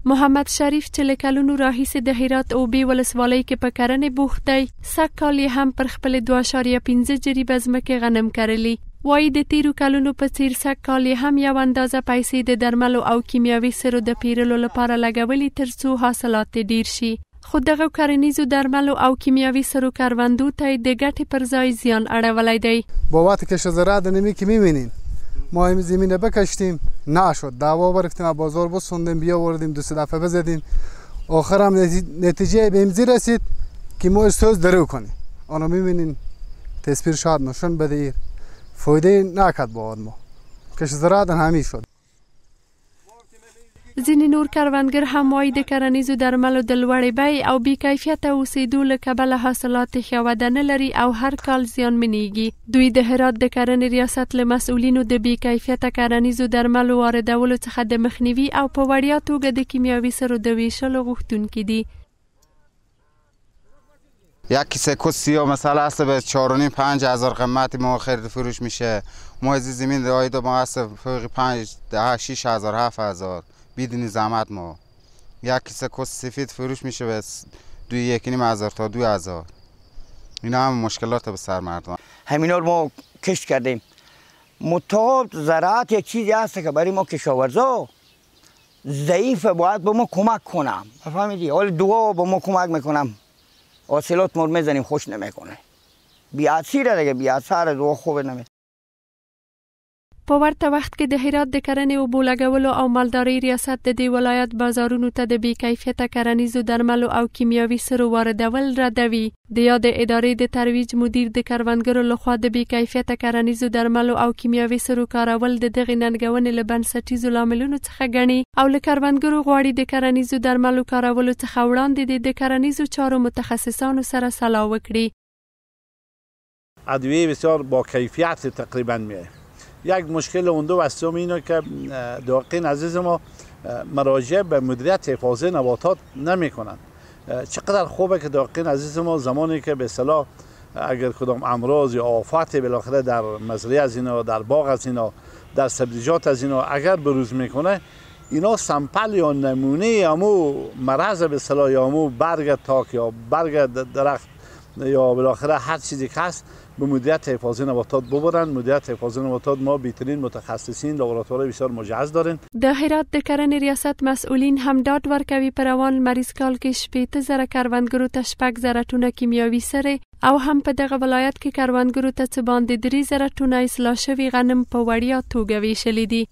محمد شریف چې له کلونو راهیسې د هرات اوبې ولسوالۍ کې په کرنې بوخت دی، سږ کال یې هم پر خپلې 2.5 جریبه ځمکې غنم کرلي. وایي د تیرو کلونو په څیر سږ کال یې هم یو اندازه پیسې د درملو او کیمیاوي سرو د پیرلو لپاره لګولي ترڅو حاصلات ډیر شي. خو دغه کرنیزو درملو او کیمیاوي سرو کروندو ته د ګټې پر ځای زیان اړولی دی. بابت کشت زراعت نمی که میبینین ما این زمینه بکشتیم نشد، دعوا برفتیم، بازار بسوندیم، بیا وردیم، 2-3 دفعه بزدیم، آخر هم نتیجه به امضی رسید که ما استوز درو کنیم. آنو میبینین تصویر شاید نشون بده فایده نکرد با ما، کشت زراعت همی شد. ځینې نور کروندګر هم وایي د کرنیزو درملو د لوړې بیې او بې کیفیته اوسېدو له کبله حاصلات ښه وده نه لري او هر کال زیانمنېږي. دوی د هرات د کرنې ریاست له مسؤلینو د بې کیفیته کرنیزو درملو واردولو څخه د مخنیوي او په وړیا توګه د کیمیاوي سرو د ویشلو غوښتونکي دي. یک کیسه کسی مثلا هست به 4,5-5 هزار قیمت ما خرید فروش میشه. ما از زمین داید ما هست فوق 5-6 هزار 7 هزار بدون زحمت. ما یک کیسه کس سفید فروش میشه به 2,5 هزار تا 2,000. اینا هم مشکلات به سر مردم. همینا رو ما کشت کردیم. مطابق زراعت یک چیزی هست که برای ما کشاورزا ضعیف باید به ما کمک کنم. فهمیدی؟ حالا دعا به ما کمک میکنم. حاصلات ما رو میزنیم خوش نمیکنه. بی‌اثره دیگه، بی‌اثر دعا خوب نمی. په ورته وخت کې د هرات د کرنې اوبو لګولو او مالدارۍ ریاست د دې ولایت بازارونو ته د بې کیفیته کرنیزو درملو او کیمیاوي سرو واردول ردوي. د یاد ادارې د ترویج مدیر د کروندګرو لخوا د بې کیفیته کرنیزو درملو او کیمیاوي سرو کارول د دغې ننګونې له بنسټیزو لاملونو څخه ګڼي او له کروندګرو غواړي د کرنیزو درملو کارولو څخه وړاندې د کرنیزو چارو متخصصانو سره سلا وکړي. ادویه بسیار با کیفیت تقریبا میه. یک مشکل اونده و سوم اینه که دقیقین عزیز ما مراجعه به مدیریت حفاظت نباتات نمی کنند. چقدر خوبه که دقیقین عزیز ما زمانی که به اصطلاح اگر کدام امراض یا آفات بالاخره در مزرعه از اینا، در باغ از اینا، در سبزیجات از اینا اگر بروز میکنه، اینا سمپل یا نمونه امو مرض به اصطلاح یا امو برگ تاک یا برگ درخت یا بالاخره هر چیزی که هست به مدیریت حفاظت نباتات ببرن. مدیریت حفاظت نباتات ما بهترین متخصصین لابراتوار بسیار مجهز دارین. د هرات د کرنې ریاست مسؤلین هم ډاډ ورکوي په روان مریض کال کې 80,000 کروندګرو ته 6,000 ټونه کیمیاوي سرې او هم په دغه ولایت کې کروندګرو ته څه باندې 3,000 ټونه اصلاح شوي غنم په وړیا توګه ویشلي دي.